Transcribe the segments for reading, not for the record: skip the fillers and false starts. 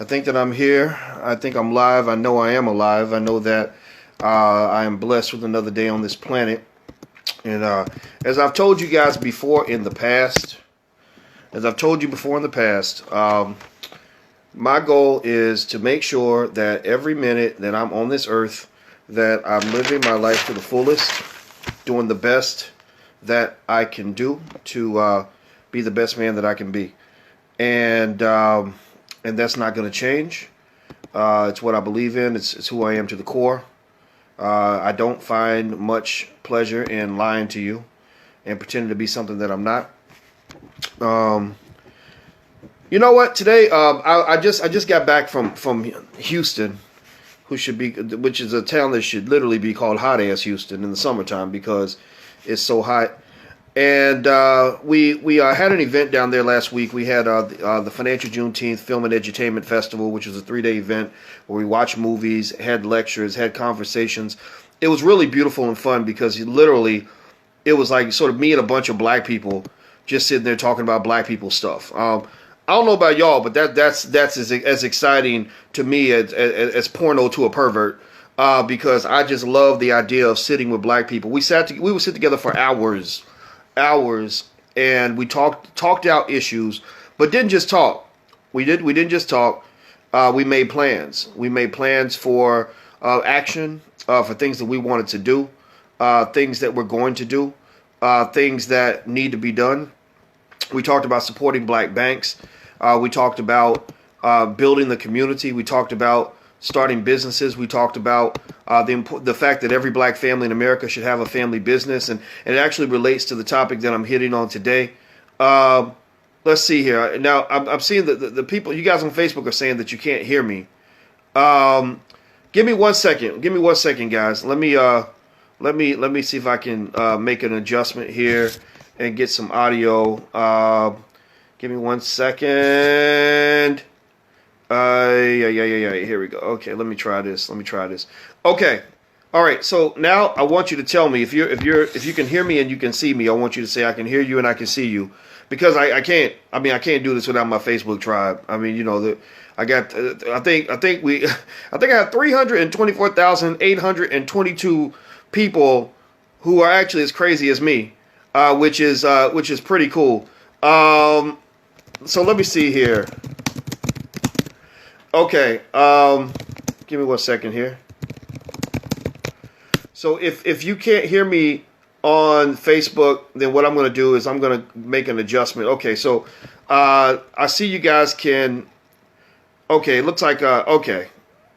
I think that I'm here. I think I'm live. I know I am alive. I know that I am blessed with another day on this planet. And as I've told you guys before in the past, my goal is to make sure that every minute that I'm on this earth, that I'm living my life to the fullest, doing the best that I can do to be the best man that I can be. And that's not going to change. It's what I believe in. It's who I am to the core. I don't find much pleasure in lying to you and pretending to be something that I'm not. You know what? Today, I just got back from Houston, which is a town that should literally be called hot ass Houston in the summertime because it's so hot. And we had an event down there last week. We had the Financial Juneteenth Film and Edutainment Festival, which was a 3-day event where we watched movies, had lectures, had conversations. It was really beautiful and fun because it was like sort of me and a bunch of black people just sitting there talking about black people stuff. I don't know about y'all, but that's as exciting to me as porno to a pervert because I just love the idea of sitting with black people. We would sit together for hours, and we talked out issues, but didn't just talk. We didn't just talk. We made plans. We made plans for action, for things that we wanted to do, things that we're going to do, things that need to be done. We talked about supporting black banks. We talked about building the community. We talked about starting businesses. We talked about the fact that every black family in America should have a family business, and it actually relates to the topic that I'm hitting on today. Let's see here. Now, I'm seeing that the people, you guys on Facebook, are saying that you can't hear me. Give me 1 second. Give me 1 second, guys. Let me see if I can make an adjustment here and get some audio. Give me 1 second. Yeah. Here we go. Okay, let me try this. Okay. All right. So now I want you to tell me if you can hear me and you can see me. I want you to say I can hear you and I can see you, because I can't do this without my Facebook tribe. I mean, I think I have 324,822 people who are actually as crazy as me, which is pretty cool. So let me see here. Okay, give me 1 second here. So if you can't hear me on Facebook, then what I'm going to do is I'm going to make an adjustment. Okay, so I see you guys can. Okay, it looks like okay.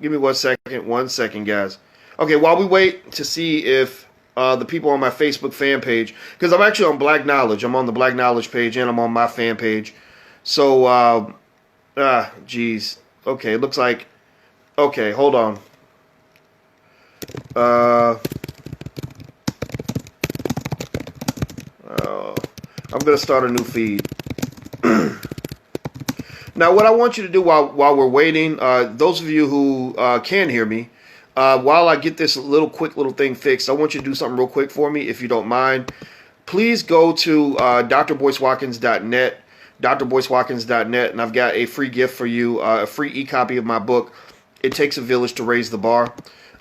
Give me 1 second. 1 second, guys. Okay, while we wait to see if the people on my Facebook fan page, because I'm actually on Black Knowledge. I'm on the Black Knowledge page and I'm on my fan page. So, geez. Okay, it looks like. Okay, hold on. I'm gonna start a new feed. Now, what I want you to do while we're waiting, those of you who can hear me, while I get this quick little thing fixed, I want you to do something real quick for me, if you don't mind. Please go to drboycewatkins.net. drboycewatkins.net, and I've got a free gift for you, a free e-copy of my book, It Takes a Village to Raise the Bar.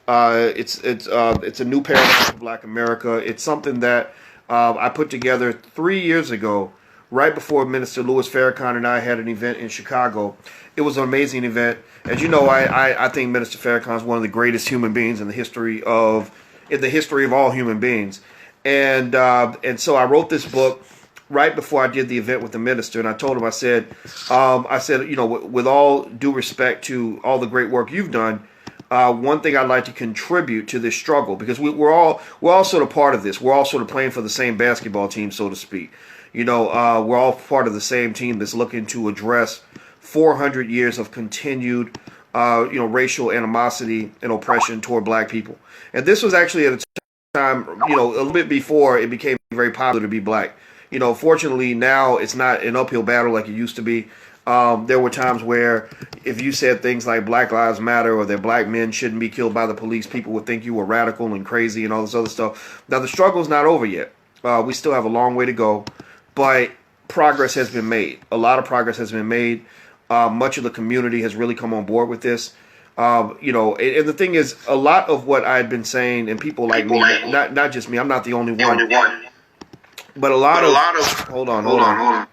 It's a new paradigm for Black America. It's something that I put together 3 years ago, right before Minister Louis Farrakhan and I had an event in Chicago. It was an amazing event. As you know, I think Minister Farrakhan is one of the greatest human beings in the history of all human beings. And so I wrote this book right before I did the event with the minister, and I told him, I said, with all due respect to all the great work you've done, one thing I'd like to contribute to this struggle, because we're all sort of part of this. We're all sort of playing for the same basketball team, so to speak. We're all part of the same team that's looking to address 400 years of continued, racial animosity and oppression toward black people. And this was actually at a time, a little bit before it became very popular to be black. Fortunately now it's not an uphill battle like it used to be. There were times where if you said things like Black Lives Matter or that black men shouldn't be killed by the police, people would think you were radical and crazy and all this other stuff. Now the struggle's not over yet. We still have a long way to go, but progress has been made. A lot of progress has been made. Much of the community has really come on board with this. And the thing is, a lot of what I had been saying, and people like me, not just me, I'm not the only one, but a lot of hold on.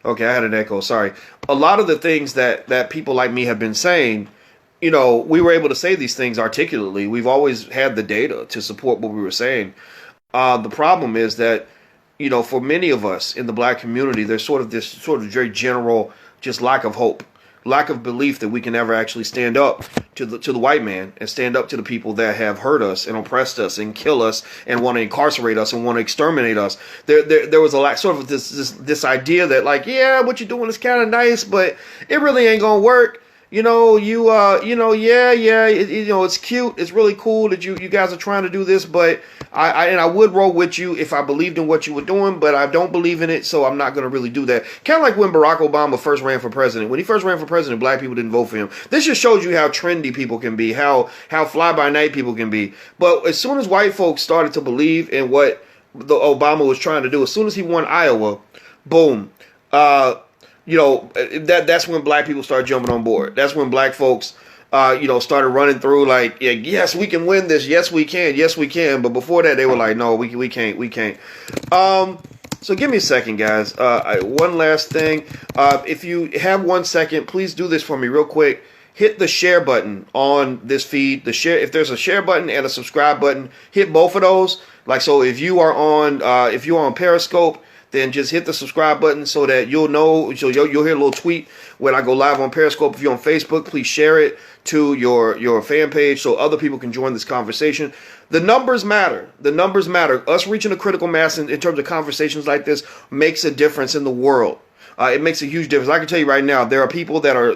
Okay, I had an echo. Sorry. A lot of the things that people like me have been saying, we were able to say these things articulately. We've always had the data to support what we were saying. The problem is that, for many of us in the black community, there's sort of very general just lack of hope, lack of belief that we can ever actually stand up to the white man and stand up to the people that have hurt us and oppressed us and kill us and want to incarcerate us and want to exterminate us. There was a lot, sort of this idea that, like, yeah, what you're doing is kind of nice, but it really ain't gonna work. It's cute. It's really cool that you guys are trying to do this, but I would roll with you if I believed in what you were doing, but I don't believe in it, so I'm not going to really do that. Kind of like when Barack Obama first ran for president. When he first ran for president, black people didn't vote for him. This just shows you how trendy people can be, how fly-by-night people can be. But as soon as white folks started to believe in what the Obama was trying to do, as soon as he won Iowa, boom, that's when black people started jumping on board. That's when black folks, started running through like, yeah, yes, we can win this. Yes, we can. Yes, we can. But before that, they were like, no, we can't. So give me a second, guys. One last thing. If you have 1 second, please do this for me real quick. Hit the share button on this feed. If there's a share button and a subscribe button, hit both of those. Like, so if you are on Periscope, then just hit the subscribe button so that you'll know, so you'll hear a little tweet when I go live on Periscope. If you're on Facebook, please share it to your fan page so other people can join this conversation. The numbers matter. The numbers matter. Us reaching a critical mass in terms of conversations like this makes a difference in the world. It makes a huge difference. I can tell you right now, there are people that are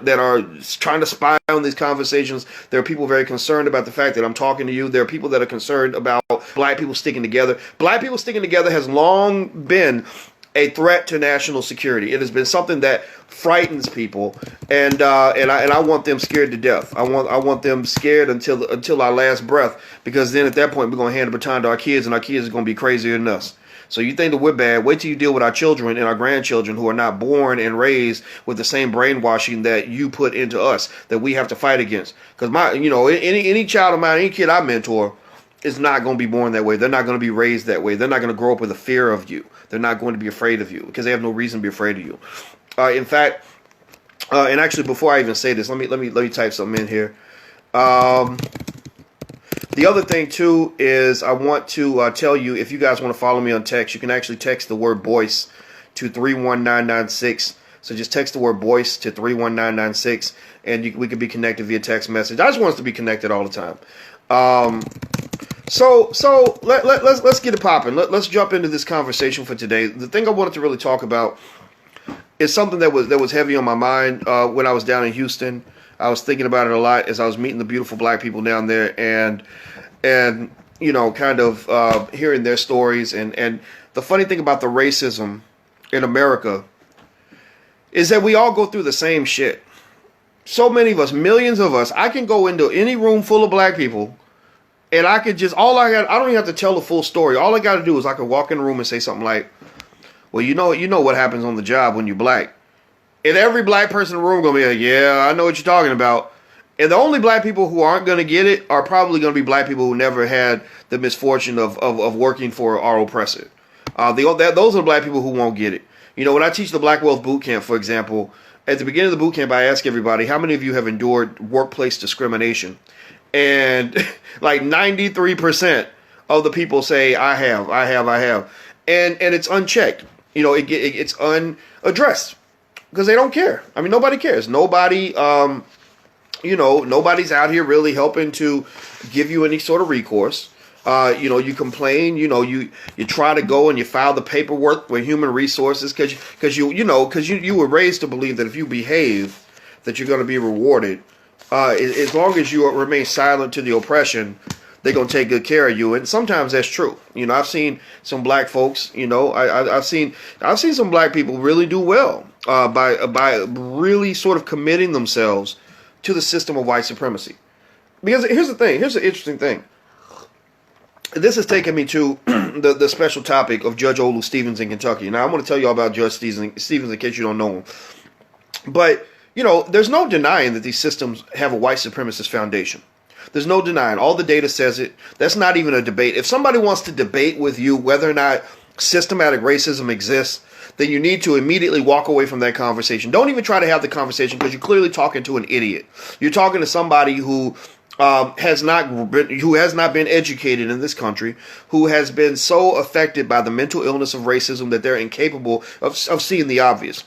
trying to spy on these conversations. There are people very concerned about the fact that I'm talking to you. There are people that are concerned about black people sticking together. Black people sticking together has long been a threat to national security. It has been something that frightens people, and I want them scared to death. I want them scared until our last breath, because then at that point we're going to hand the baton to our kids, and our kids are going to be crazier than us. So you think that we're bad? Wait till you deal with our children and our grandchildren who are not born and raised with the same brainwashing that you put into us, that we have to fight against. Because any child of mine, any kid I mentor, is not going to be born that way. They're not going to be raised that way. They're not going to grow up with a fear of you. They're not going to be afraid of you because they have no reason to be afraid of you. In fact, and actually, before I even say this, let me type something in here. The other thing, too, is I want to tell you, if you guys want to follow me on text, you can actually text the word Boyce to 31996. So just text the word Boyce to 31996, and we can be connected via text message. I just want us to be connected all the time. So let's get it popping. Let's jump into this conversation for today. The thing I wanted to really talk about is something that was heavy on my mind when I was down in Houston. I was thinking about it a lot as I was meeting the beautiful black people down there, and kind of hearing their stories. And the funny thing about the racism in America is that we all go through the same shit. So many of us, millions of us, I can go into any room full of black people, and I could just, I don't even have to tell the full story. All I got to do is I could walk in the room and say something like, well, you know what happens on the job when you're black. And every black person in the room going to be like, yeah, I know what you're talking about. And the only black people who aren't going to get it are probably going to be black people who never had the misfortune of working for our oppressor. Those are the black people who won't get it. When I teach the Black Wealth Boot Camp, for example, at the beginning of the boot camp, I ask everybody, how many of you have endured workplace discrimination? And like 93% of the people say, I have. And it's unchecked. It's unaddressed. Because they don't care. I mean, nobody cares. Nobody, nobody's out here really helping to give you any sort of recourse. You complain, you try to go and you file the paperwork with human resources because you were raised to believe that if you behave, that you're going to be rewarded. As long as you remain silent to the oppression, they're going to take good care of you. And sometimes that's true. I've seen some black folks, I've seen some black people really do well by really sort of committing themselves to the system of white supremacy. Because here's the thing. Here's the interesting thing. This has taken me to the special topic of Judge Olu Stevens in Kentucky. Now, I'm going to tell you all about Judge Stevens in case you don't know him. But, there's no denying that these systems have a white supremacist foundation. There's no denying. All the data says it. That's not even a debate. If somebody wants to debate with you whether or not systematic racism exists, then you need to immediately walk away from that conversation. Don't even try to have the conversation, because you're clearly talking to an idiot. You're talking to somebody who has not been educated in this country, who has been so affected by the mental illness of racism that they're incapable of seeing the obvious.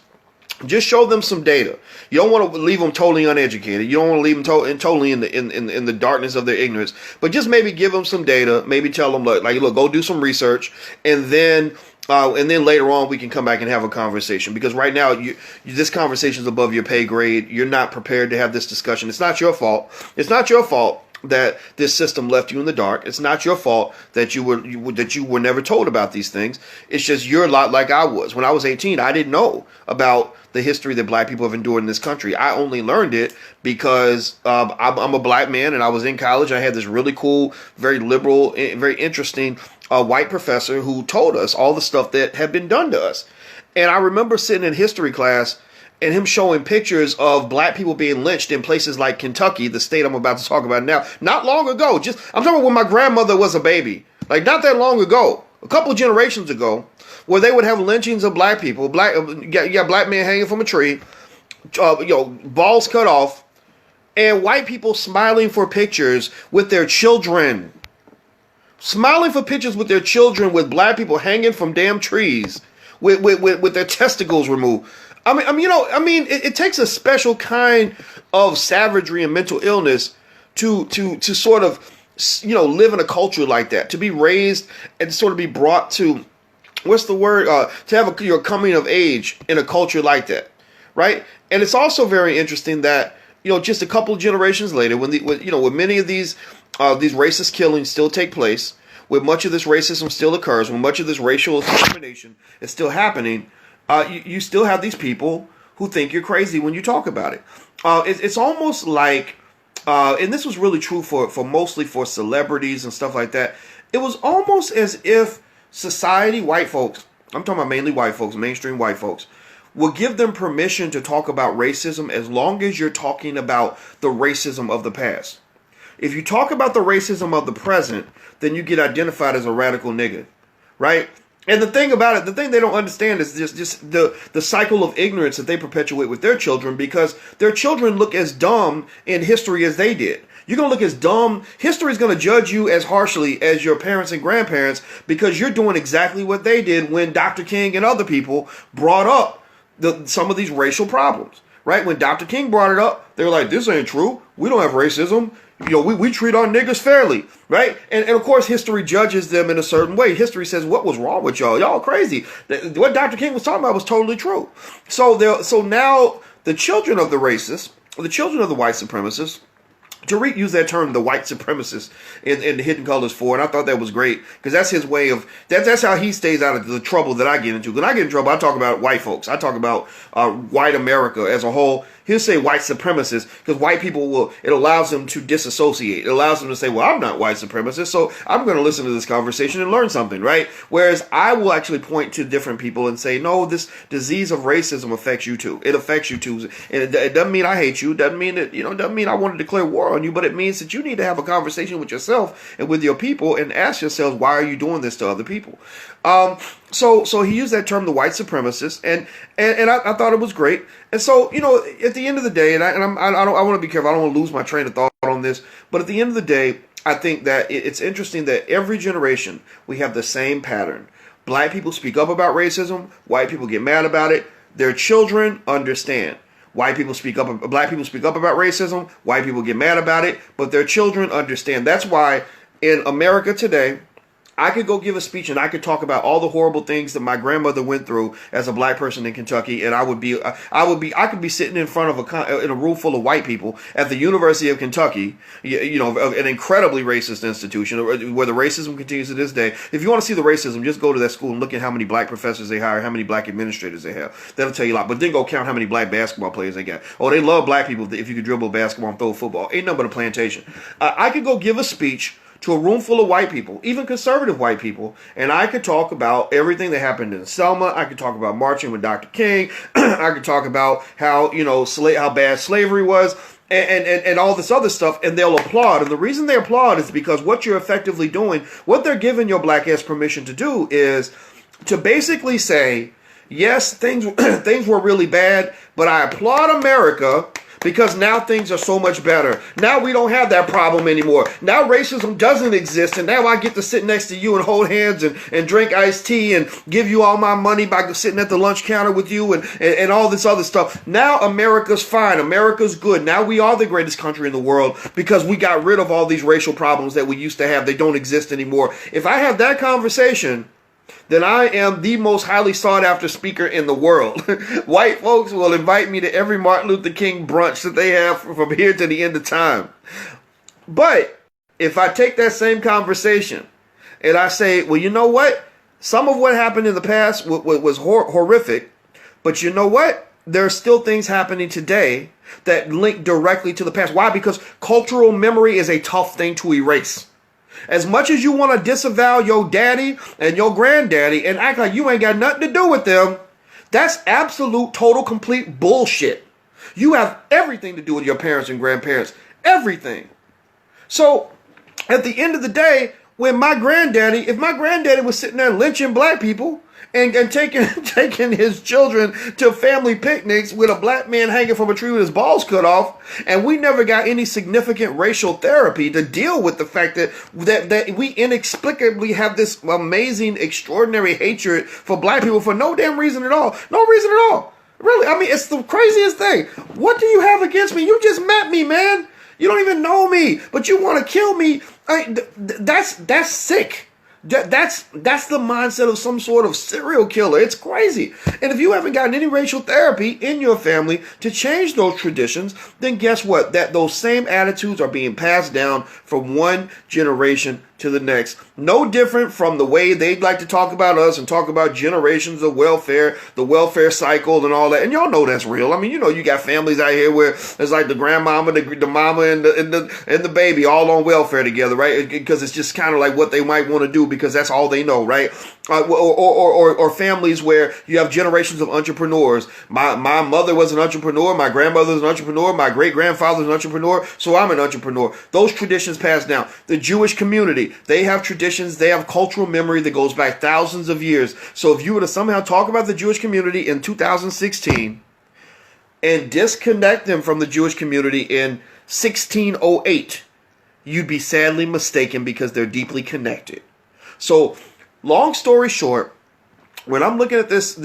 Just show them some data. You don't want to leave them totally uneducated. You don't want to leave them totally in the darkness of their ignorance. But just maybe give them some data. Maybe tell them, look, go do some research, and then later on we can come back and have a conversation. Because right now this conversation is above your pay grade. You're not prepared to have this discussion. It's not your fault. It's not your fault that this system left you in the dark. It's not your fault that you were never told about these things. It's just you're a lot like I was. When I was 18, I didn't know about the history that black people have endured in this country. I only learned it because I'm a black man, and I was in college. I had this really cool, very liberal, very interesting white professor who told us all the stuff that had been done to us. And I remember sitting in history class and him showing pictures of black people being lynched in places like Kentucky, the state I'm about to talk about now, not long ago. I'm talking about when my grandmother was a baby, like not that long ago, a couple of generations ago, where they would have lynchings of black people, black men hanging from a tree, balls cut off, and white people smiling for pictures with their children, with black people hanging from damn trees, with their testicles removed. It takes a special kind of savagery and mental illness to sort of, live in a culture like that, to be raised and sort of be brought to, to have your coming of age in a culture like that, right? And it's also very interesting that, just a couple of generations later, when many of these racist killings still take place, when much of this racism still occurs, when much of this racial discrimination is still happening, you still have these people who think you're crazy when you talk about it. It's almost like, and this was really true for mostly for celebrities and stuff like that. It was almost as if society, white folks, I'm talking about mainly white folks, mainstream white folks, will give them permission to talk about racism as long as you're talking about the racism of the past. If you talk about the racism of the present, then you get identified as a radical nigga, right? And the thing about it, the thing they don't understand is just the cycle of ignorance that they perpetuate with their children, because their children look as dumb in history as they did. You're going to look as dumb. History is going to judge you as harshly as your parents and grandparents, because you're doing exactly what they did when Dr. King and other people brought up some of these racial problems, right? When Dr. King brought it up, they were like, this ain't true. We don't have racism. We treat our niggas fairly, right? And of course, history judges them in a certain way. History says, what was wrong with y'all? Y'all crazy. What Dr. King was talking about was totally true. So now the children of the racists, the children of the white supremacists, Tariq used that term, the white supremacist, in the Hidden Colors 4, and I thought that was great, because that's his way of, that's how he stays out of the trouble that I get into. When I get in trouble, I talk about white folks. I talk about white America as a whole. He'll say white supremacists, because white people it allows them to disassociate. It allows them to say, well, I'm not white supremacist, so I'm going to listen to this conversation and learn something, right? Whereas I will actually point to different people and say, no, this disease of racism affects you too. It affects you too. And it doesn't mean I hate you. It doesn't mean that, doesn't mean I want to declare war on you, but it means that you need to have a conversation with yourself and with your people and ask yourselves, why are you doing this to other people? So he used that term, the white supremacist, and I thought it was great. And so, at the end of the day, I want to be careful. I don't want to lose my train of thought on this, but at the end of the day, I think that it's interesting that every generation we have the same pattern. Black people speak up about racism. White people get mad about it. Their children understand. Black people speak up about racism. White people get mad about it, but their children understand. That's why in America today, I could go give a speech and I could talk about all the horrible things that my grandmother went through as a black person in Kentucky, and I could be sitting in front of in a room full of white people at the University of Kentucky, an incredibly racist institution where the racism continues to this day. If you want to see the racism, just go to that school and look at how many black professors they hire, how many black administrators they have. That'll tell you a lot. But then go count how many black basketball players they got. Oh, they love black people if you could dribble a basketball and throw a football. Ain't nothing but a plantation. I could go give a speech to a room full of white people, even conservative white people, and I could talk about everything that happened in Selma. I could talk about marching with Dr. King. I could talk about how, how bad slavery was, and all this other stuff, and they'll applaud. And the reason they applaud is because what you're effectively doing, what they're giving your black ass permission to do, is to basically say, yes, things were really bad, but I applaud America because now things are so much better. Now we don't have that problem anymore. Now racism doesn't exist, and now I get to sit next to you and hold hands and drink iced tea and give you all my money by sitting at the lunch counter with you and all this other stuff. Now America's fine. America's good. Now we are the greatest country in the world because we got rid of all these racial problems that we used to have. They don't exist anymore. If I have that conversation, then I am the most highly sought after speaker in the world. White folks will invite me to every Martin Luther King brunch that they have from here to the end of time. But if I take that same conversation and I say, well, you know what? Some of what happened in the past was horrific. But you know what? There are still things happening today that link directly to the past. Why? Because cultural memory is a tough thing to erase. As much as you want to disavow your daddy and your granddaddy and act like you ain't got nothing to do with them, that's absolute, total, complete bullshit. You have everything to do with your parents and grandparents. Everything. So, at the end of the day, if my granddaddy was sitting there lynching black people and taking his children to family picnics with a black man hanging from a tree with his balls cut off, and we never got any significant racial therapy to deal with the fact that we inexplicably have this amazing, extraordinary hatred for black people for no damn reason at all. No reason at all. Really, I mean, it's the craziest thing. What do you have against me? You just met me, man. You don't even know me, but you want to kill me. That's sick. That's the mindset of some sort of serial killer. It's crazy. And if you haven't gotten any racial therapy in your family to change those traditions, then guess what? That those same attitudes are being passed down from one generation to the next. No different from the way they'd like to talk about us and talk about generations of welfare, the welfare cycle and all that. And y'all know that's real. I mean, you got families out here where it's like the grandmama, the mama, and the baby all on welfare together, right? Because it's just kind of like what they might want to do because that's all they know, right? Or families where you have generations of entrepreneurs. My mother was an entrepreneur. My grandmother was an entrepreneur. My great-grandfather was an entrepreneur. So I'm an entrepreneur. Those traditions pass down. The Jewish community, they have traditions. They have cultural memory that goes back thousands of years. So if you were to somehow talk about the Jewish community in 2016 and disconnect them from the Jewish community in 1608, you'd be sadly mistaken because they're deeply connected. So, long story short, when I'm looking at this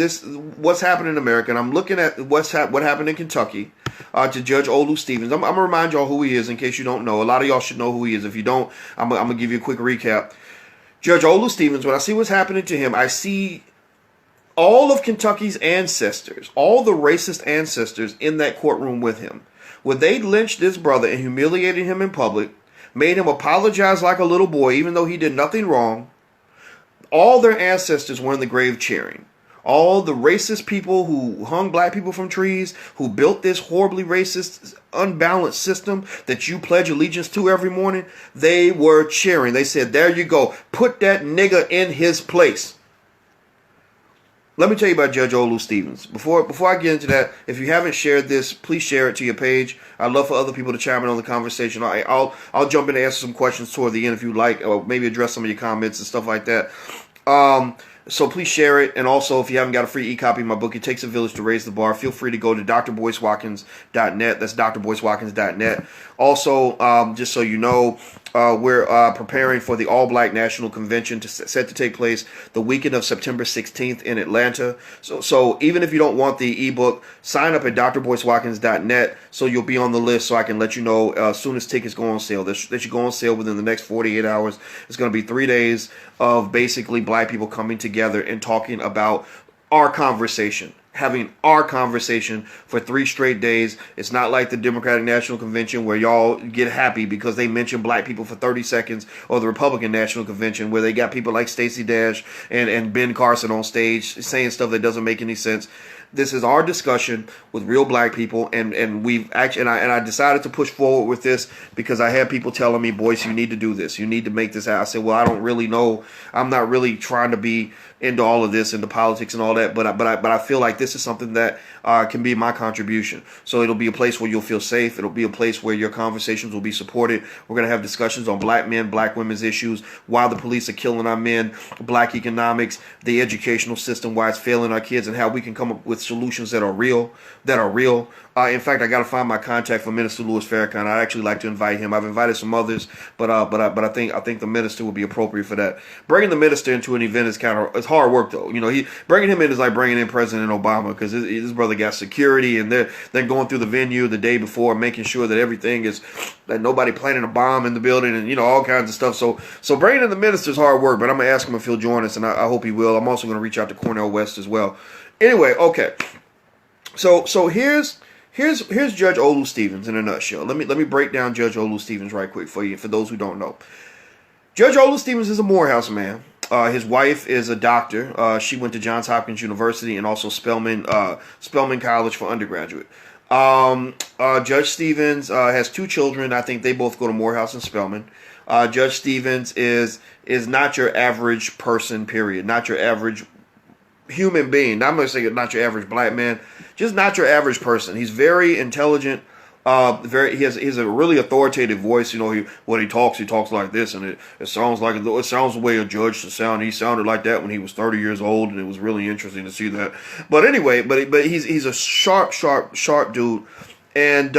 what's happening in America, and I'm looking at what happened in Kentucky to Judge Olu Stevens, I'm gonna remind y'all who he is in case you don't know. A lot of y'all should know who he is. If you don't, I'm gonna give you a quick recap. Judge Olu Stevens, when I see what's happening to him, I see all of Kentucky's ancestors, all the racist ancestors in that courtroom with him. When they lynched this brother and humiliated him in public, made him apologize like a little boy, even though he did nothing wrong, all their ancestors were in the grave cheering. All the racist people who hung black people from trees, who built this horribly racist, unbalanced system that you pledge allegiance to every morning, they were cheering. They said, there you go. Put that nigga in his place. Let me tell you about Judge Olu Stevens. Before I get into that, if you haven't shared this, please share it to your page. I'd love for other people to chime in on the conversation. I'll jump in and answer some questions toward the end if you like, or maybe address some of your comments and stuff like that. So please share it. And also, if you haven't got a free e-copy of my book, It Takes a Village to Raise the Bar, feel free to go to drboycewatkins.net. That's drboycewatkins.net. Also, just so you know, we're preparing for the All-Black National Convention set to take place the weekend of September 16th in Atlanta. So even if you don't want the ebook, sign up at drboycewatkins.net so you'll be on the list so I can let you know as soon as tickets go on sale. They should go on sale within the next 48 hours. It's going to be 3 days of basically black people coming together and talking about our conversation. Having our conversation for 3 straight days. It's not like the Democratic National Convention where y'all get happy because they mention black people for 30 seconds, or the Republican National Convention where they got people like Stacey Dash and Ben Carson on stage saying stuff that doesn't make any sense. this is our discussion with real black people, and we've actually, and I decided to push forward with this because I had people telling me, Boyce, you need to do this. You need to make this out. I said, well, I don't really know. I'm not really trying to be into all of this, into politics and all that, but I feel like this is something that can be my contribution. So it'll be a place where you'll feel safe. It'll be a place where your conversations will be supported. We're going to have discussions on black men, black women's issues, why the police are killing our men, black economics, the educational system, why it's failing our kids, and how we can come up with solutions that are real. In fact, I got to find my contact for Minister Louis Farrakhan. I'd actually like to invite him. I've invited some others, but I think the minister would be appropriate for that. Bringing the minister into an event is it's hard work, though. You know, bringing him in is like bringing in President Obama, because his brother got security, and they're going through the venue the day before, making sure that everything is, that nobody planting a bomb in the building, and, you know, all kinds of stuff. So bringing in the minister is hard work, but I'm gonna ask him if he'll join us, and I hope he will. I'm also gonna reach out to Cornel West as well. Anyway, okay. So here's Judge Olu Stevens in a nutshell. Let me break down Judge Olu Stevens right quick for you, for those who don't know. Judge Olu Stevens is a Morehouse man. His wife is a doctor. She went to Johns Hopkins University and also Spelman College for undergraduate. Judge Stevens has 2 children. I think they both go to Morehouse and Spelman. Judge Stevens is not your average person, period. Not your average human being. I'm going to say not your average black man, just not your average person. He's very intelligent. He has a really authoritative voice. You know, when he talks like this, and it sounds the way a judge should sound. He sounded like that when he was 30 years old, and it was really interesting to see that. But anyway, but he's a sharp dude, and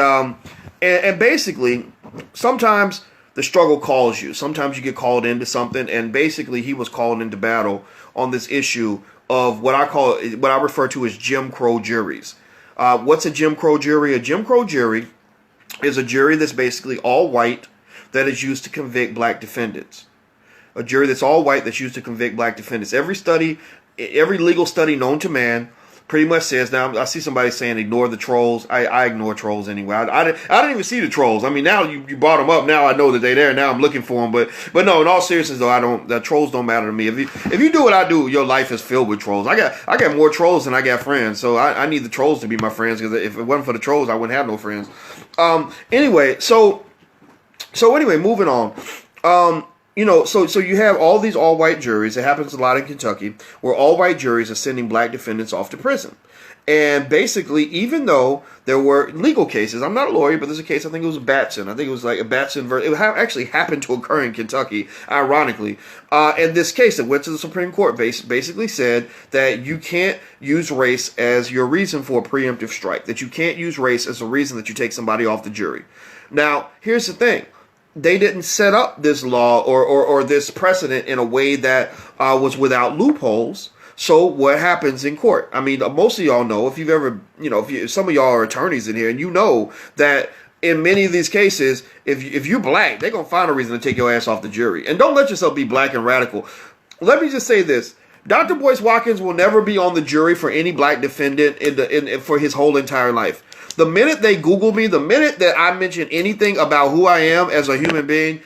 basically sometimes the struggle calls you. Sometimes you get called into something, and basically he was called into battle on this issue of what I refer to as Jim Crow juries. What's a Jim Crow jury? A Jim Crow jury is a jury that's basically all white that is used to convict black defendants. A jury that's all white that's used to convict black defendants. Every legal study known to man pretty much says, now I see somebody saying ignore the trolls. I ignore trolls anyway. I didn't even see the trolls. I mean, now you brought them up. Now I know that they're there. Now I'm looking for them. But no, in all seriousness though, the trolls don't matter to me. If you do what I do, your life is filled with trolls. I got more trolls than I got friends. So I need the trolls to be my friends, because if it wasn't for the trolls, I wouldn't have no friends. Anyway, so anyway, moving on. You know, so you have all these all-white juries. It happens a lot in Kentucky, where all-white juries are sending black defendants off to prison. And basically, even though there were legal cases, I'm not a lawyer, but there's a case, I think it was Batson. I think it was like a Batson version. It actually happened to occur in Kentucky, ironically. And this case that went to the Supreme Court basically said that you can't use race as your reason for a preemptive strike, that you can't use race as a reason that you take somebody off the jury. Now, here's the thing. They didn't set up this law or this precedent in a way that was without loopholes. So what happens in court? I mean, most of y'all know, if you've ever, if some of y'all are attorneys in here, and you know that in many of these cases, if you're black, they're going to find a reason to take your ass off the jury. And don't let yourself be black and radical. Let me just say this. Dr. Boyce Watkins will never be on the jury for any black defendant for his whole entire life. The minute they Google me, the minute that I mention anything about who I am as a human being,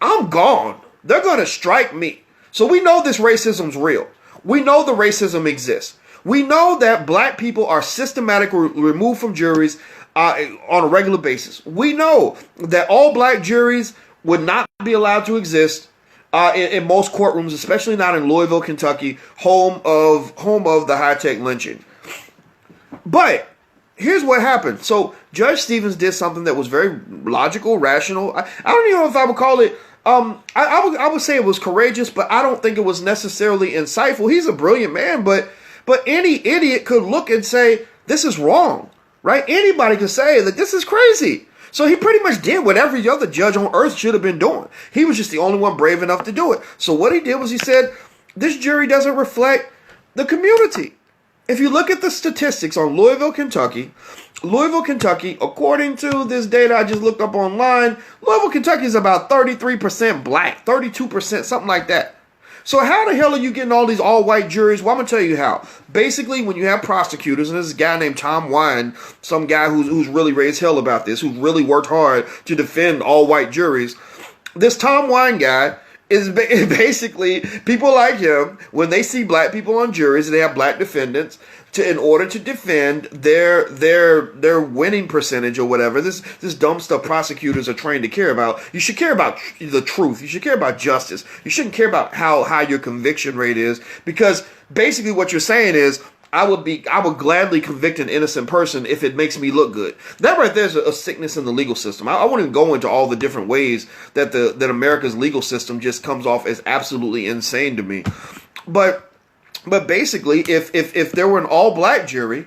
I'm gone. They're going to strike me. So we know this racism's real. We know the racism exists. We know that black people are systematically removed from juries on a regular basis. We know that all black juries would not be allowed to exist in most courtrooms, especially not in Louisville, Kentucky, home of the high-tech lynching. But here's what happened. So Judge Stevens did something that was very logical, rational. I don't even know if I would call it, I would say it was courageous, but I don't think it was necessarily insightful. He's a brilliant man, but any idiot could look and say, this is wrong, right? Anybody could say that this is crazy. So he pretty much did what every other judge on earth should have been doing. He was just the only one brave enough to do it. So what he did was he said, this jury doesn't reflect the community. If you look at the statistics on Louisville, Kentucky, according to this data I just looked up online, Louisville, Kentucky is about 33% black, 32%, something like that. So how the hell are you getting all these all-white juries? Well, I'm going to tell you how. Basically, when you have prosecutors, and there's a guy named Tom Wine, some guy who's really raised hell about this, who's really worked hard to defend all-white juries. This Tom Wine guy is basically people like him, when they see black people on juries and they have black defendants, in order to defend their winning percentage or whatever, this dumb stuff prosecutors are trained to care about. You should care about the truth. You should care about justice. You shouldn't care about how your conviction rate is, because basically what you're saying is, I would gladly convict an innocent person if it makes me look good. That right there is a sickness in the legal system. I won't even go into all the different ways that America's legal system just comes off as absolutely insane to me. But basically, if there were an all-black jury,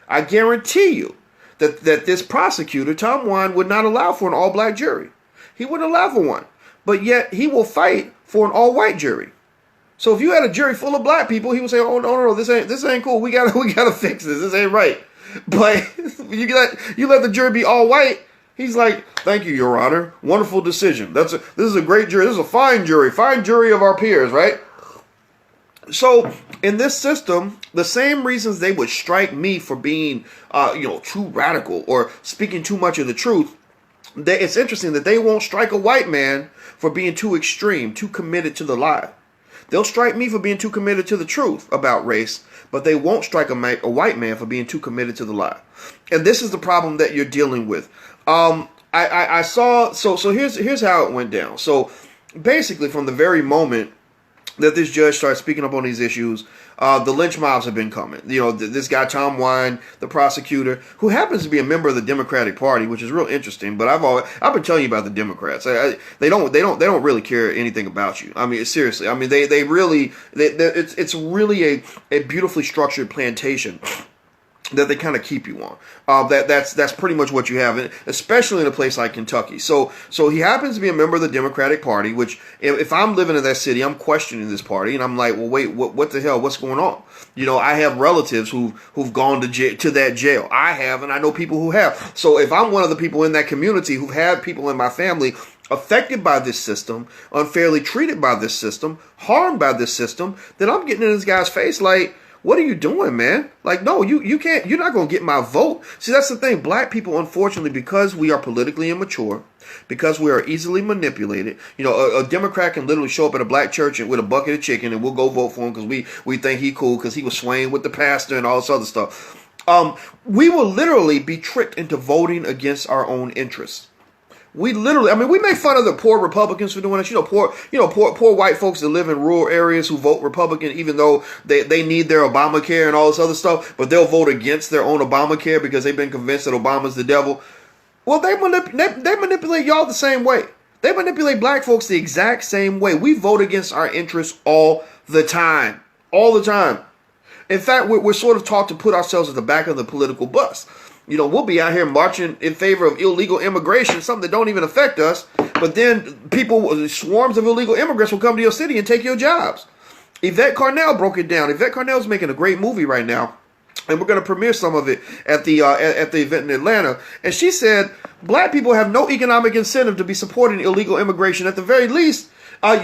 I guarantee you that this prosecutor, Tom Wine, would not allow for an all-black jury. He wouldn't allow for one. But yet he will fight for an all-white jury. So if you had a jury full of black people, he would say, "Oh no, this ain't cool. We gotta fix this. This ain't right." But you let the jury be all white. He's like, "Thank you, Your Honor. Wonderful decision. This is a great jury. This is a fine jury of our peers, right?" So in this system, the same reasons they would strike me for being, too radical or speaking too much of the truth, it's interesting that they won't strike a white man for being too extreme, too committed to the lie. They'll strike me for being too committed to the truth about race, but they won't strike a white man for being too committed to the lie. And this is the problem that you're dealing with. I saw, so here's how it went down. So basically, from the very moment that this judge started speaking up on these issues, the lynch mobs have been coming. This guy Tom Wine, the prosecutor, who happens to be a member of the Democratic Party, which is real interesting. But I've been telling you about the Democrats. They don't really care anything about you. I mean, seriously. I mean, it's really a beautifully structured plantation that they kind of keep you on. That's pretty much what you have, especially in a place like Kentucky. So he happens to be a member of the Democratic Party, which if I'm living in that city, I'm questioning this party, and I'm like, well, wait, what the hell? What's going on? I have relatives who've gone to that jail. I have, and I know people who have. So if I'm one of the people in that community who've had people in my family affected by this system, unfairly treated by this system, harmed by this system, then I'm getting in this guy's face like, what are you doing, man? Like, no, you can't, you're not going to get my vote. See, that's the thing. Black people, unfortunately, because we are politically immature, because we are easily manipulated, a Democrat can literally show up at a black church with a bucket of chicken and we'll go vote for him because we think he cool because he was swaying with the pastor and all this other stuff. We will literally be tricked into voting against our own interests. We make fun of the poor Republicans for doing it. Poor white folks that live in rural areas who vote Republican, even though they need their Obamacare and all this other stuff, but they'll vote against their own Obamacare because they've been convinced that Obama's the devil. Well, they manipulate y'all the same way. They manipulate black folks the exact same way. We vote against our interests all the time. All the time. In fact, we're sort of taught to put ourselves at the back of the political bus. We'll be out here marching in favor of illegal immigration, something that don't even affect us. But then swarms of illegal immigrants will come to your city and take your jobs. Yvette Carnell broke it down. Yvette Carnell's making a great movie right now, and we're going to premiere some of it at the event in Atlanta. And she said, black people have no economic incentive to be supporting illegal immigration. At the very least,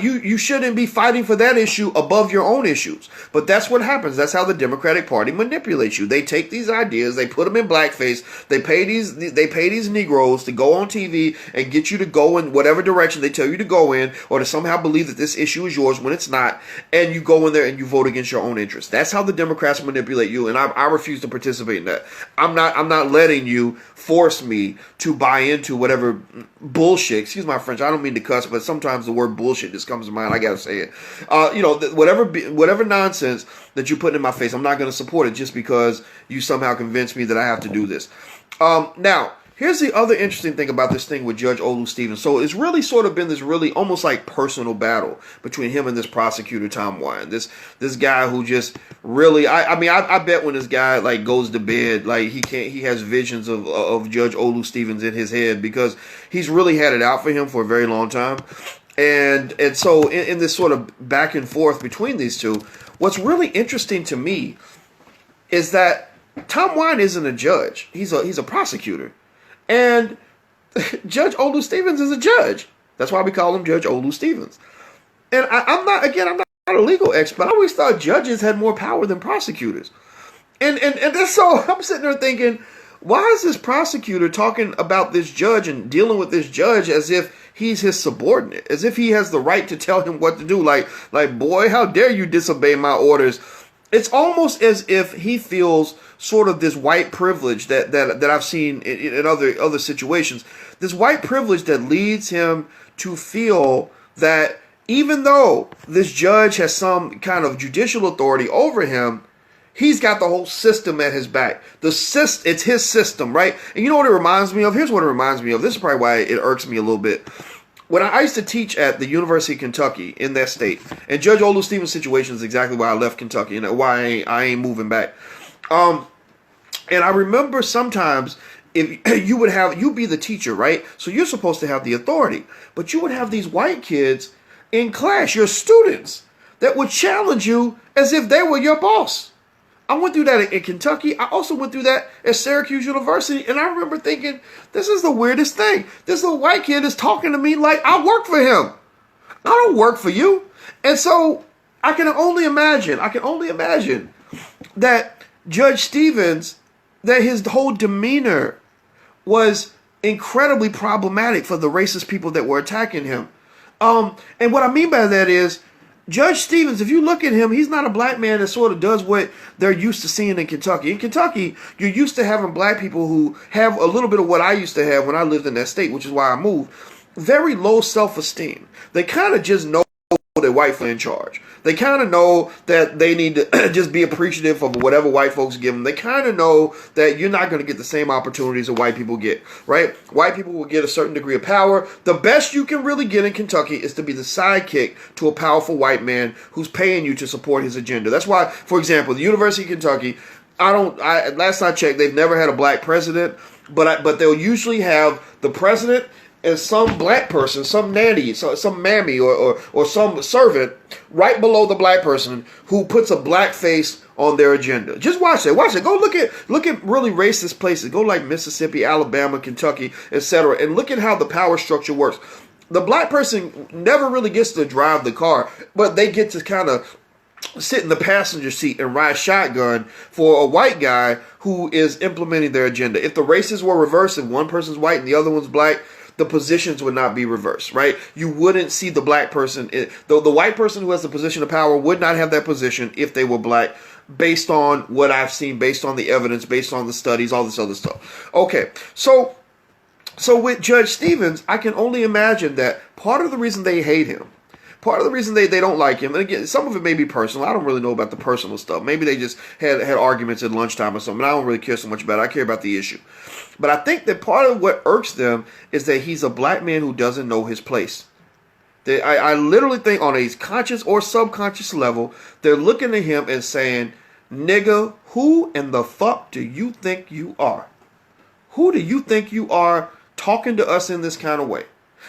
you shouldn't be fighting for that issue above your own issues. But that's what happens. That's how the Democratic Party manipulates you. They take these ideas, they put them in blackface, they pay these Negroes to go on TV and get you to go in whatever direction they tell you to go in, or to somehow believe that this issue is yours when it's not, and you go in there and you vote against your own interests. That's how the Democrats manipulate you, and I refuse to participate in that. I'm not letting you force me to buy into whatever bullshit. Excuse my French. I don't mean to cuss, but sometimes the word bullshit just comes to mind. I gotta say it. Whatever nonsense that you put in my face, I'm not going to support it just because you somehow convinced me that I have to do this. Now, here's the other interesting thing about this thing with Judge Olu Stevens. So it's really sort of been this really almost like personal battle between him and this prosecutor, Tom Wine. This guy who just really, I bet when this guy like goes to bed, like he has visions of Judge Olu Stevens in his head, because he's really had it out for him for a very long time. And so in this sort of back and forth between these two, what's really interesting to me is that Tom Wine isn't a judge. He's a prosecutor. And Judge Olu Stevens is a judge. That's why we call him Judge Olu Stevens. And I'm not a legal expert. I always thought judges had more power than prosecutors. And so I'm sitting there thinking, why is this prosecutor talking about this judge and dealing with this judge as if he's his subordinate, as if he has the right to tell him what to do? Like, boy, how dare you disobey my orders? It's almost as if he feels sort of this white privilege that I've seen in other situations. This white privilege that leads him to feel that even though this judge has some kind of judicial authority over him, he's got the whole system at his back. It's his system, right? And you know what it reminds me of? Here's what it reminds me of. This is probably why it irks me a little bit. When I used to teach at the University of Kentucky in that state, and Judge Olu Stevens' situation is exactly why I left Kentucky and why I ain't moving back. And I remember sometimes if you'd be the teacher, right? So you're supposed to have the authority, but you would have these white kids in class, your students, that would challenge you as if they were your boss. I went through that in Kentucky. I also went through that at Syracuse University. And I remember thinking, this is the weirdest thing. This little white kid is talking to me like I work for him. I don't work for you. And so I can only imagine that Judge Stevens, that his whole demeanor was incredibly problematic for the racist people that were attacking him. And what I mean by that is, Judge Stevens, if you look at him, he's not a black man that sort of does what they're used to seeing in Kentucky. In Kentucky, you're used to having black people who have a little bit of what I used to have when I lived in that state, which is why I moved. Very low self-esteem. They kind of just know that white folks are in charge. They kind of know that they need to just be appreciative of whatever white folks give them. They kind of know that you're not going to get the same opportunities that white people get, right? White people will get a certain degree of power. The best you can really get in Kentucky is to be the sidekick to a powerful white man who's paying you to support his agenda. That's why, for example, the University of Kentucky, last I checked, they've never had a black president, but they'll usually have the president and some black person, some nanny, some mammy or some servant right below the black person who puts a black face on their agenda. Just watch it. Go look at really racist places. Go like Mississippi, Alabama, Kentucky, etc. and look at how the power structure works. The black person never really gets to drive the car, but they get to kind of sit in the passenger seat and ride shotgun for a white guy who is implementing their agenda. If the races were reversed and one person's white and the other one's black, the positions would not be reversed, right? You wouldn't see the black person, the white person who has the position of power would not have that position if they were black, based on what I've seen, based on the evidence, based on the studies, all this other stuff. Okay, so with Judge Stevens, I can only imagine that part of the reason they hate him, part of the reason they don't like him, and again, some of it may be personal. I don't really know about the personal stuff. Maybe they just had arguments at lunchtime or something. I don't really care so much about it. I care about the issue. But I think that part of what irks them is that he's a black man who doesn't know his place. I literally think on a conscious or subconscious level, they're looking at him and saying, nigga, who in the fuck do you think you are? Who do you think you are talking to us in this kind of way?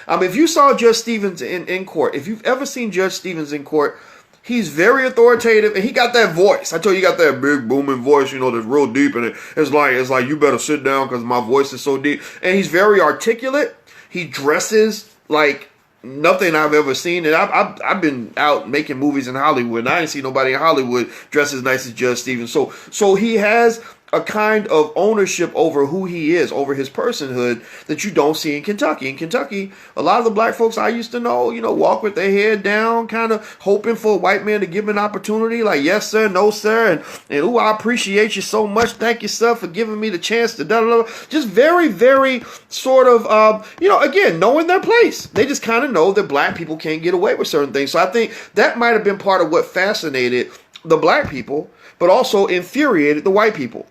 I mean, if you saw Judge Stevens in court, if you've ever seen Judge Stevens in court, he's very authoritative, and he got that voice. I told you, he got that big booming voice, that's real deep, and it's like you better sit down because my voice is so deep. And he's very articulate. He dresses like nothing I've ever seen, and I've been out making movies in Hollywood, and I ain't seen nobody in Hollywood dress as nice as Judge Stevens. So he has a kind of ownership over who he is, over his personhood, that you don't see in Kentucky. In Kentucky, a lot of the black folks I used to know, walk with their head down, kind of hoping for a white man to give them an opportunity, like, yes, sir, no, sir, and ooh, I appreciate you so much. Thank you, sir, for giving me the chance to da-da-da. Just very, very sort of, again, knowing their place. They just kind of know that black people can't get away with certain things. So I think that might have been part of what fascinated the black people, but also infuriated the white people.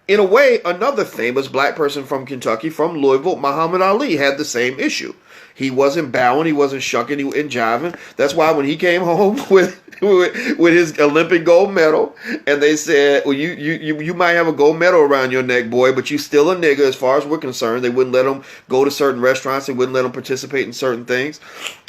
In a way, another famous black person from Kentucky, from Louisville, Muhammad Ali, had the same issue. He wasn't bowing, he wasn't shucking, and jiving. That's why when he came home with his Olympic gold medal, and they said, well, you might have a gold medal around your neck, boy, but you still a nigga as far as we're concerned. They wouldn't let him go to certain restaurants. They wouldn't let him participate in certain things.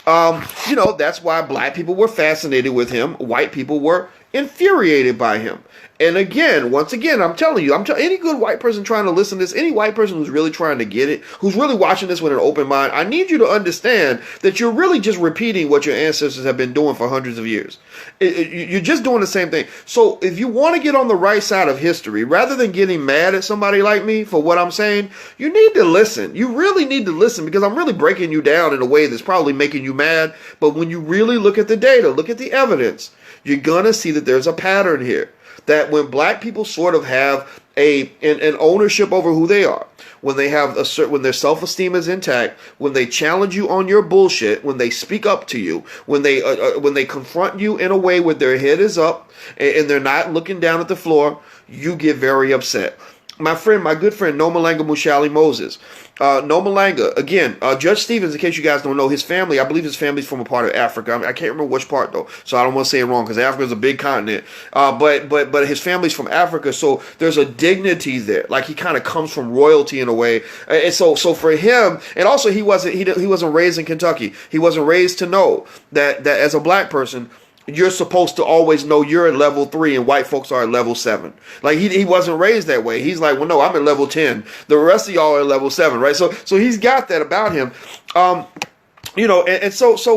That's why black people were fascinated with him. White people were infuriated by him. And again, once again, I'm telling you, any good white person trying to listen to this, any white person who's really trying to get it, who's really watching this with an open mind, I need you to understand that you're really just repeating what your ancestors have been doing for hundreds of years. You're just doing the same thing. So if you want to get on the right side of history, rather than getting mad at somebody like me for what I'm saying, you need to listen. You really need to listen, because I'm really breaking you down in a way that's probably making you mad. But when you really look at the data, look at the evidence, you're going to see that there's a pattern here. That when black people sort of have an ownership over who they are, when they have when their self-esteem is intact, when they challenge you on your bullshit, when they speak up to you, when they confront you in a way where their head is up and they're not looking down at the floor, you get very upset. My good friend, Nomalanga Mushali Moses. Nomalanga, again, Judge Stevens, in case you guys don't know, his family, I believe his family's from a part of Africa. I can't remember which part, though, so I don't want to say it wrong, because Africa is a big continent. But his family's from Africa, so there's a dignity there. Like, he kind of comes from royalty in a way. And so for him, and also he wasn't raised in Kentucky. He wasn't raised to know that as a black person, you're supposed to always know you're at level 3 and white folks are at level 7. Like, he wasn't raised that way. He's like, well, no, I'm at level 10. The rest of y'all are at level 7, right? So he's got that about him. So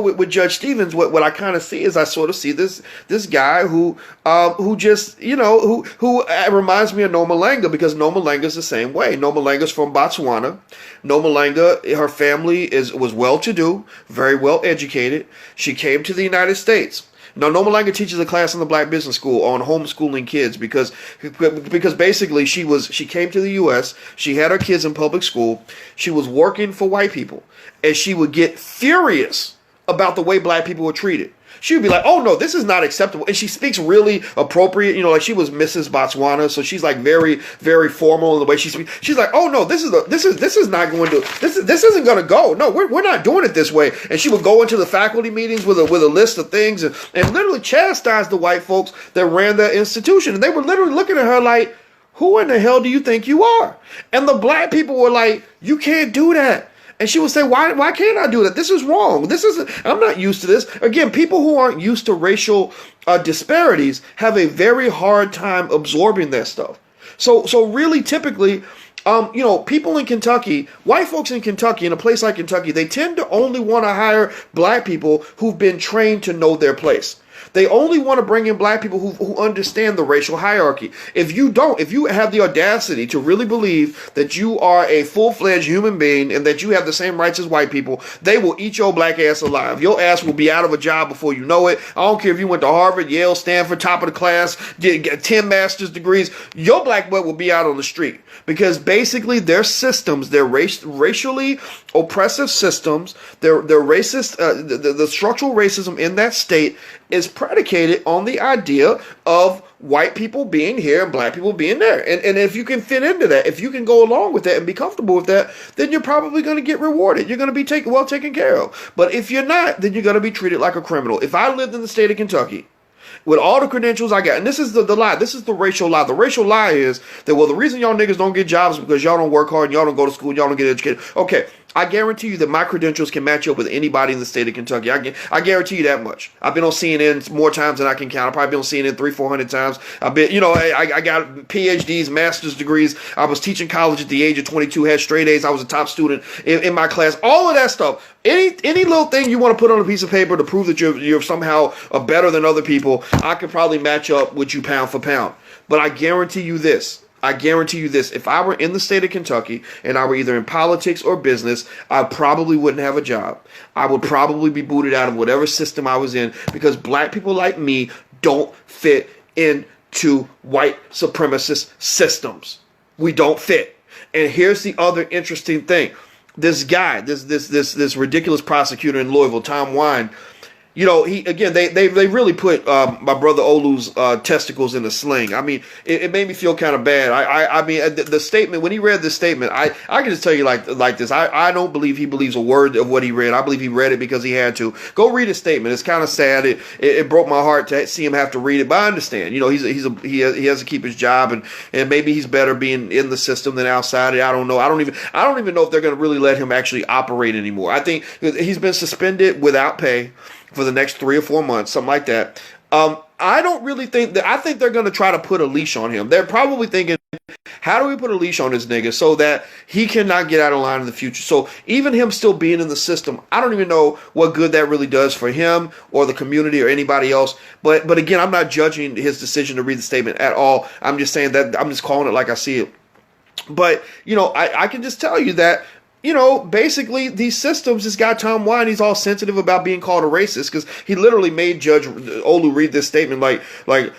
with Judge Stevens, what I kind of see is I sort of see this guy who just, who reminds me of Nomalanga, because Nomalanga's the same way. Nomalanga's from Botswana. Nomalanga, her family was well-to-do, very well-educated. She came to the United States. Now, Nomalanga teaches a class in the Black Business School on homeschooling kids because basically she came to the U.S., she had her kids in public school, she was working for white people, and she would get furious about the way black people were treated. She would be like, oh no, this is not acceptable. And she speaks really appropriate, like she was Mrs. Botswana, so she's like very, very formal in the way she speaks. She's like, oh no, this is not going to, this isn't going to go. No, we're not doing it this way. And she would go into the faculty meetings with a list of things and literally chastise the white folks that ran that institution. And they were literally looking at her like, who in the hell do you think you are? And the black people were like, you can't do that. And she would say, why can't I do that? This is wrong. I'm not used to this. Again, people who aren't used to racial disparities have a very hard time absorbing that stuff. So really, typically, people in Kentucky, white folks in Kentucky, in a place like Kentucky, they tend to only want to hire black people who've been trained to know their place. They only want to bring in black people who understand the racial hierarchy. If you have the audacity to really believe that you are a full-fledged human being and that you have the same rights as white people, they will eat your black ass alive. Your ass will be out of a job before you know it. I don't care if you went to Harvard, Yale, Stanford, top of the class, get 10 master's degrees. Your black butt will be out on the street, because basically their systems, their racially oppressive systems, their racist, the structural racism in that state is predicated on the idea of white people being here and black people being there. And if you can fit into that, if you can go along with that and be comfortable with that, then you're probably going to get rewarded. You're going to be taken care of. But if you're not, then you're going to be treated like a criminal. If I lived in the state of Kentucky, with all the credentials I got, and this is the lie, this is the racial lie. The racial lie is that, well, the reason y'all niggas don't get jobs is because y'all don't work hard and y'all don't go to school and y'all don't get educated. Okay, I guarantee you that my credentials can match up with anybody in the state of Kentucky. I guarantee you that much. I've been on CNN more times than I can count. I've probably been on CNN 300-400 times. I've been, I got PhDs, master's degrees. I was teaching college at the age of 22, had straight A's. I was a top student in my class. All of that stuff. Any little thing you want to put on a piece of paper to prove that you're somehow better than other people, I could probably match up with you pound for pound. But I guarantee you this. If I were in the state of Kentucky and I were either in politics or business, I probably wouldn't have a job. I would probably be booted out of whatever system I was in, because black people like me don't fit into white supremacist systems. We don't fit. And here's the other interesting thing. This guy, this ridiculous prosecutor in Louisville, Tom Wine, they really put my brother Olu's testicles in a sling. I mean, it made me feel kind of bad. I mean, the statement, when he read this statement, I can just tell you like this. I don't believe he believes a word of what he read. I believe he read it because he had to. Go read his statement. It's kind of sad. It broke my heart to see him have to read it, but I understand. He has to keep his job, and maybe he's better being in the system than outside it. I don't know. I don't even know if they're going to really let him actually operate anymore. I think he's been suspended without pay for the next 3 or 4 months, something like that. I don't really think that. I think they're going to try to put a leash on him. They're probably thinking, how do we put a leash on this nigga so that he cannot get out of line in the future? So even him still being in the system, I don't even know what good that really does for him or the community or anybody else. But again, I'm not judging his decision to read the statement at all. I'm just saying that I'm just calling it like I see it. But, I can just tell you that, basically these systems just got Tom Wine. He's all sensitive about being called a racist because he literally made Judge Olu read this statement like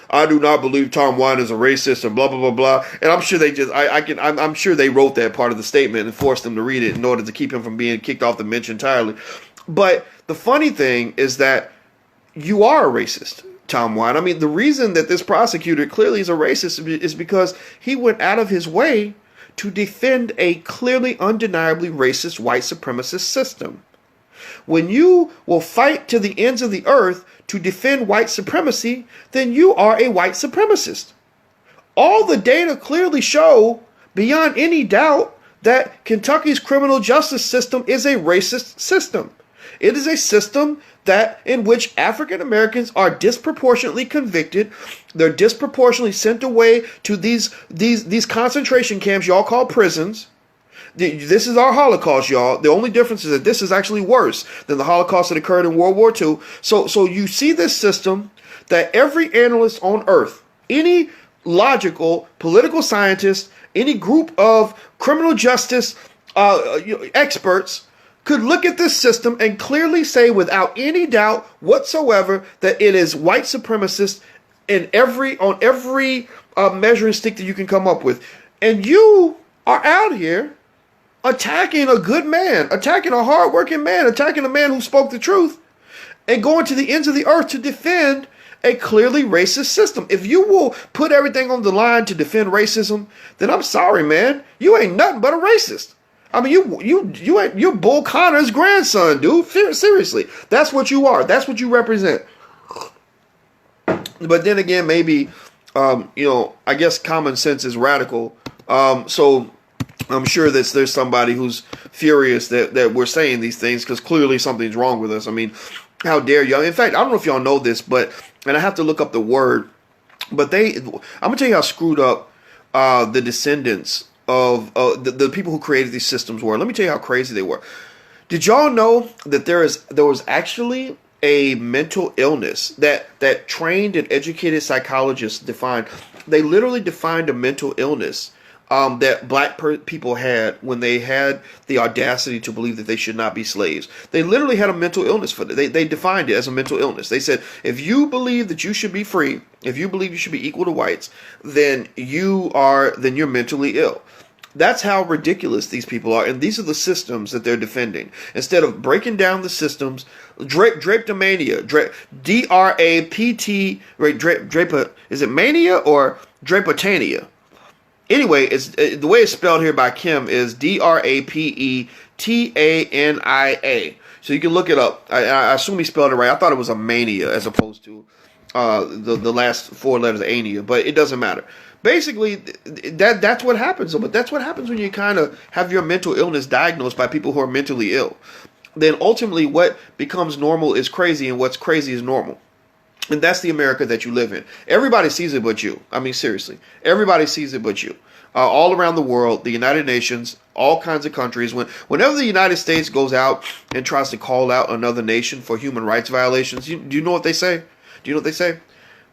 I do not believe Tom Wine is a racist and blah blah blah blah. And I'm sure they just I'm sure they wrote that part of the statement and forced him to read it in order to keep him from being kicked off the bench entirely. But the funny thing is that you are a racist, Tom Wine. I mean, the reason that this prosecutor clearly is a racist is because he went out of his way to defend a clearly, undeniably racist white supremacist system. When you will fight to the ends of the earth to defend white supremacy, then you are a white supremacist. All the data clearly show, beyond any doubt, that Kentucky's criminal justice system is a racist system. It is a system in which African Americans are disproportionately convicted. They're disproportionately sent away to these concentration camps y'all call prisons. This is our Holocaust, y'all. The only difference is that this is actually worse than the Holocaust that occurred in World War II. So you see this system that every analyst on earth, any logical political scientist, any group of criminal justice experts could look at this system and clearly say without any doubt whatsoever that it is white supremacist on every measuring stick that you can come up with. And you are out here attacking a good man, attacking a hardworking man, attacking a man who spoke the truth, and going to the ends of the earth to defend a clearly racist system. If you will put everything on the line to defend racism, then I'm sorry, man. You ain't nothing but a racist. I mean, you're Bull Connor's grandson, dude. Seriously, that's what you are. That's what you represent. But then again, maybe, I guess common sense is radical. So I'm sure that there's somebody who's furious that we're saying these things because clearly something's wrong with us. I mean, how dare y'all? In fact, I don't know if y'all know this, and I have to look up the word, but I'm gonna tell you how screwed up the descendants of the people who created these systems were. Let me tell you how crazy they were. Did y'all know that there was actually a mental illness that trained and educated psychologists defined? They literally defined a mental illness that black people had when they had the audacity to believe that they should not be slaves. They literally had a mental illness for it. They defined it as a mental illness. They said, if you believe that you should be free, if you believe you should be equal to whites, then you're mentally ill. That's how ridiculous these people are, and these are the systems that they're defending. Instead of breaking down the systems, drapetomania, D-R-A-P-T, right? Is it mania or drapetania? Anyway, the way it's spelled here by Kim is D-R-A-P-E-T-A-N-I-A. So you can look it up. I assume he spelled it right. I thought it was a mania as opposed to the last four letters of ania, but it doesn't matter. Basically, that's what happens. But that's what happens when you kind of have your mental illness diagnosed by people who are mentally ill. Then ultimately what becomes normal is crazy, and what's crazy is normal. And that's the America that you live in. Everybody sees it but you. I mean, seriously. Everybody sees it but you. All around the world, the United Nations, all kinds of countries, whenever the United States goes out and tries to call out another nation for human rights violations, do you know what they say? Do you know what they say?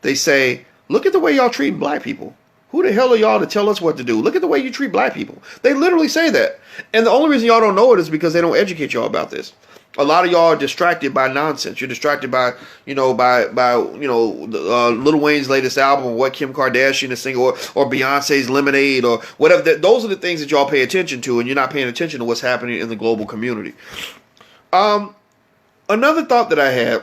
They say, look at the way y'all treat black people. Who the hell are y'all to tell us what to do? Look at the way you treat black people. They literally say that. And the only reason y'all don't know it is because they don't educate y'all about this. A lot of y'all are distracted by nonsense. You're distracted by Lil Wayne's latest album, or what Kim Kardashian is singing, or Beyonce's Lemonade, or whatever. Those are the things that y'all pay attention to, and you're not paying attention to what's happening in the global community. Another thought that I had,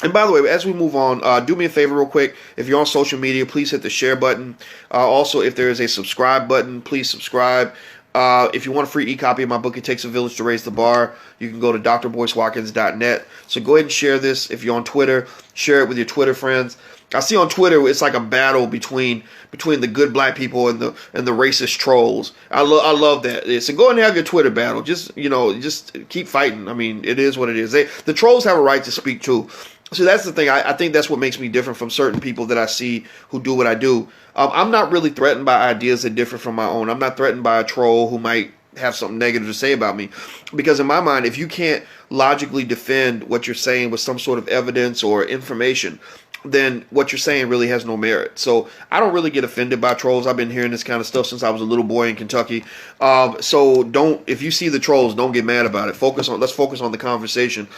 and by the way, as we move on, do me a favor real quick. If you're on social media, please hit the share button. Also, if there is a subscribe button, please subscribe. If you want a free e-copy of my book, It Takes a Village to Raise the Bar, you can go to drboycewatkins.net. So go ahead and share this. If you're on Twitter, share it with your Twitter friends. I see on Twitter it's like a battle between the good black people and the racist trolls. I love that. So go ahead and have your Twitter battle. Just keep fighting. I mean, it is what it is. The trolls have a right to speak too. So that's the thing. I think that's what makes me different from certain people that I see who do what I do. I'm not really threatened by ideas that differ from my own. I'm not threatened by a troll who might have something negative to say about me. Because in my mind, if you can't logically defend what you're saying with some sort of evidence or information, then what you're saying really has no merit. So I don't really get offended by trolls. I've been hearing this kind of stuff since I was a little boy in Kentucky. So if you see the trolls, don't get mad about it. Let's focus on the conversation.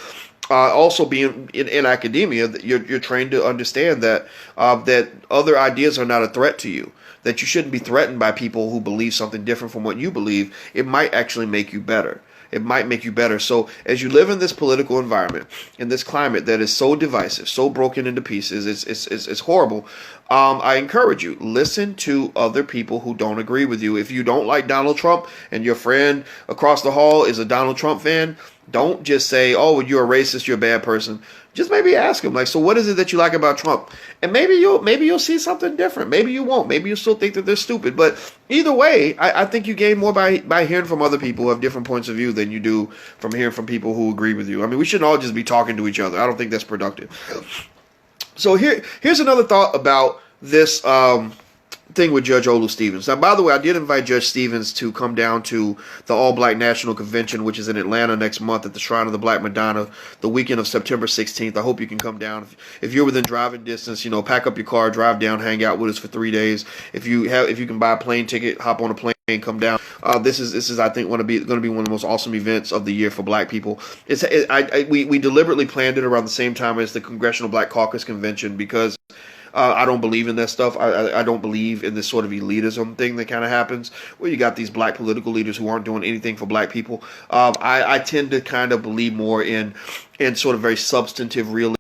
Also, being in academia, you're trained to understand that that other ideas are not a threat to you. That you shouldn't be threatened by people who believe something different from what you believe. It might actually make you better. It might make you better. So as you live in this political environment, in this climate that is so divisive, so broken into pieces, it's horrible. I encourage you, listen to other people who don't agree with you. If you don't like Donald Trump and your friend across the hall is a Donald Trump fan, don't just say, oh, you're a racist, you're a bad person. Just maybe ask him, like, so what is it that you like about Trump? And maybe you'll see something different. Maybe you won't. Maybe you'll still think that they're stupid. But either way, I think you gain more by hearing from other people who have different points of view than you do from hearing from people who agree with you. I mean, we shouldn't all just be talking to each other. I don't think that's productive. So here's another thought about this thing with Judge Olu Stevens. Now, by the way, I did invite Judge Stevens to come down to the All Black National Convention, which is in Atlanta next month at the Shrine of the Black Madonna, the weekend of September 16th. I hope you can come down. If you're within driving distance, pack up your car, drive down, hang out with us for 3 days. If you can buy a plane ticket, hop on a plane and come down. This is I think going to be one of the most awesome events of the year for Black people. We deliberately planned it around the same time as the Congressional Black Caucus Convention because I don't believe in that stuff. I don't believe in this sort of elitism thing that kind of happens where you got these black political leaders who aren't doing anything for black people. I tend to kind of believe more in sort of very substantive, realistic